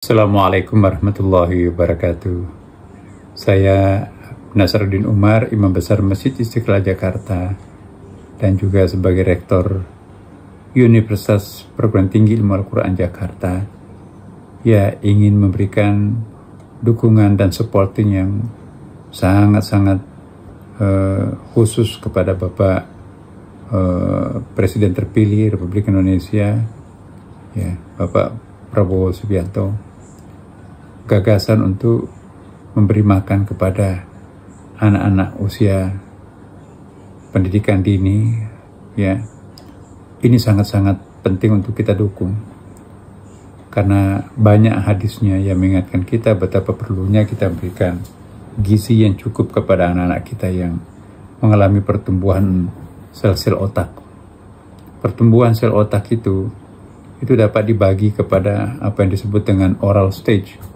Assalamualaikum warahmatullahi wabarakatuh. Saya Nasaruddin Umar, Imam Besar Masjid Istiqlal Jakarta, dan juga sebagai Rektor Universitas Perguruan Tinggi Ilmu Al-Quran Jakarta, ya ingin memberikan dukungan dan supporting yang sangat-sangat khusus kepada Bapak Presiden terpilih Republik Indonesia, ya Bapak Prabowo Subianto. Gagasan untuk memberi makan kepada anak-anak usia pendidikan dini, ya ini sangat-sangat penting untuk kita dukung, karena banyak hadisnya yang mengingatkan kita betapa perlunya kita berikan gizi yang cukup kepada anak-anak kita yang mengalami pertumbuhan sel-sel otak. Pertumbuhan sel otak itu dapat dibagi kepada apa yang disebut dengan oral stage,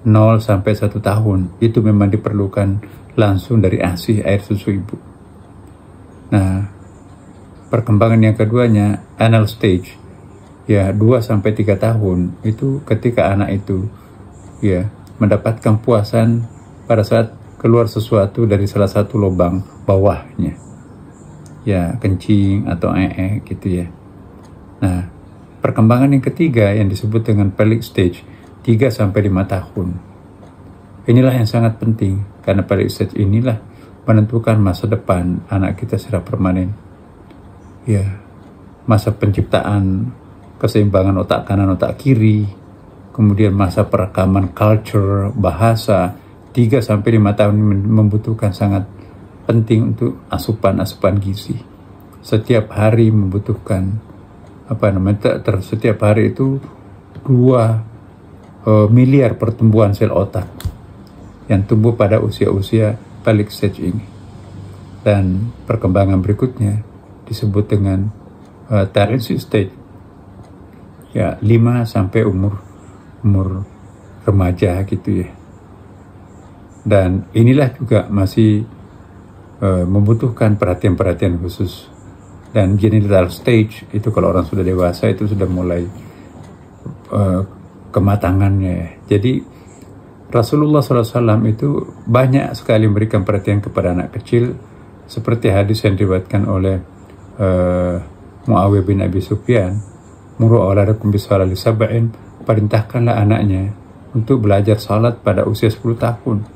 0 sampai 1 tahun. Itu memang diperlukan langsung dari ASI, air susu ibu. Nah, perkembangan yang keduanya, anal stage, ya 2 sampai 3 tahun. Itu ketika anak itu ya mendapatkan puasan pada saat keluar sesuatu dari salah satu lubang bawahnya, ya kencing atau gitu ya. Nah, perkembangan yang ketiga yang disebut dengan pelvic stage, 3 sampai 5 tahun. Inilah yang sangat penting, karena pelvic stage inilah menentukan masa depan anak kita secara permanen. Ya, masa penciptaan keseimbangan otak kanan otak kiri, kemudian masa perekaman culture, bahasa. 3 sampai 5 tahun membutuhkan sangat penting untuk asupan gizi. Setiap hari membutuhkan setiap hari itu 2 miliar pertumbuhan sel otak yang tumbuh pada usia-usia pelvic stage ini. Dan perkembangan berikutnya disebut dengan tertiary stage, ya 5 sampai umur remaja gitu ya. Dan inilah juga masih membutuhkan perhatian-perhatian khusus. Dan genital stage itu kalau orang sudah dewasa itu sudah mulai kematangannya. Jadi Rasulullah SAW itu banyak sekali memberikan perhatian kepada anak kecil, seperti hadis yang diriwayatkan oleh Muawiyah bin Abi Sufyan, muru auladakum bis-sholati sab'in, perintahkanlah anaknya untuk belajar salat pada usia 10 tahun.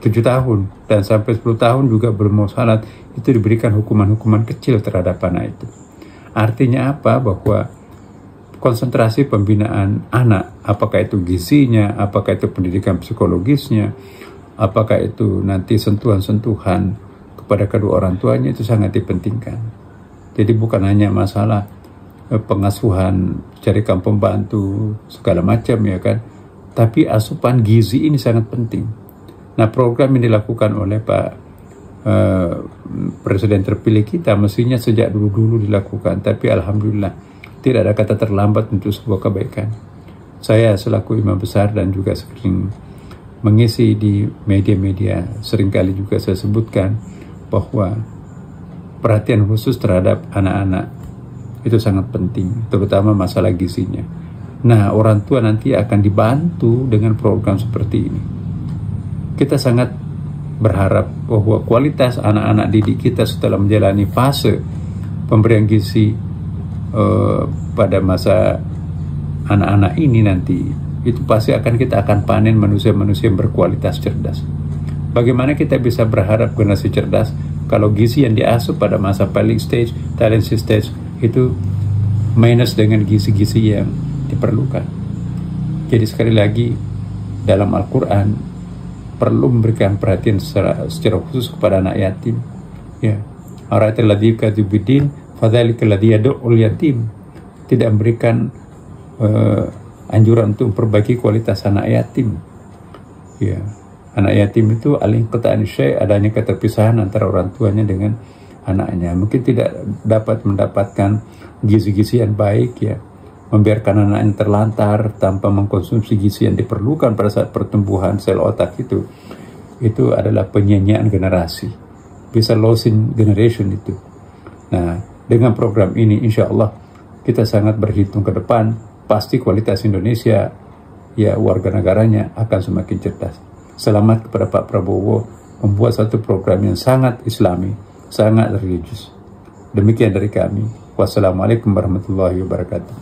7 tahun dan sampai 10 tahun juga belum mau salat, itu diberikan hukuman-hukuman kecil terhadap anak itu. Artinya apa? Bahwa konsentrasi pembinaan anak, apakah itu gizinya, apakah itu pendidikan psikologisnya, apakah itu nanti sentuhan-sentuhan kepada kedua orang tuanya, itu sangat dipentingkan. Jadi bukan hanya masalah pengasuhan, carikan pembantu, segala macam ya kan, tapi asupan gizi ini sangat penting. Nah, program yang dilakukan oleh Pak Presiden terpilih kita mestinya sejak dulu-dulu dilakukan, tapi alhamdulillah tidak ada kata terlambat untuk sebuah kebaikan. Saya selaku imam besar dan juga sering mengisi di media-media, seringkali juga saya sebutkan bahwa perhatian khusus terhadap anak-anak itu sangat penting, terutama masalah gizinya. Nah, orang tua nanti akan dibantu dengan program seperti ini. Kita sangat berharap bahwa kualitas anak-anak didik kita setelah menjalani fase pemberian gizi pada masa anak-anak ini nanti, itu pasti kita akan panen manusia-manusia yang berkualitas cerdas. Bagaimana kita bisa berharap generasi cerdas kalau gizi yang diasuh pada masa pelvic stage, tertiary stage itu minus dengan gizi-gizi yang diperlukan. Jadi sekali lagi, dalam Al-Quran perlu memberikan perhatian secara khusus kepada anak yatim. Ya, ara'aital ladzi yukadzdzibu biddin fadzalikal ladzi yad'ul yatim. Tidak memberikan anjuran untuk memperbaiki kualitas anak yatim. Ya, anak yatim itu al-inqita'an syai', adanya keterpisahan antara orang tuanya dengan anaknya. Mungkin tidak dapat mendapatkan gizi-gizi yang baik ya. Membiarkan anaknya terlantar tanpa mengkonsumsi gizi yang diperlukan pada saat pertumbuhan sel otak itu adalah penyanyian generasi, bisa losing generation itu. Nah, dengan program ini insya Allah kita sangat berhitung ke depan, pasti kualitas Indonesia ya warga negaranya akan semakin cerdas. Selamat kepada Pak Prabowo membuat satu program yang sangat islami, sangat religius. Demikian dari kami. Wassalamualaikum warahmatullahi wabarakatuh.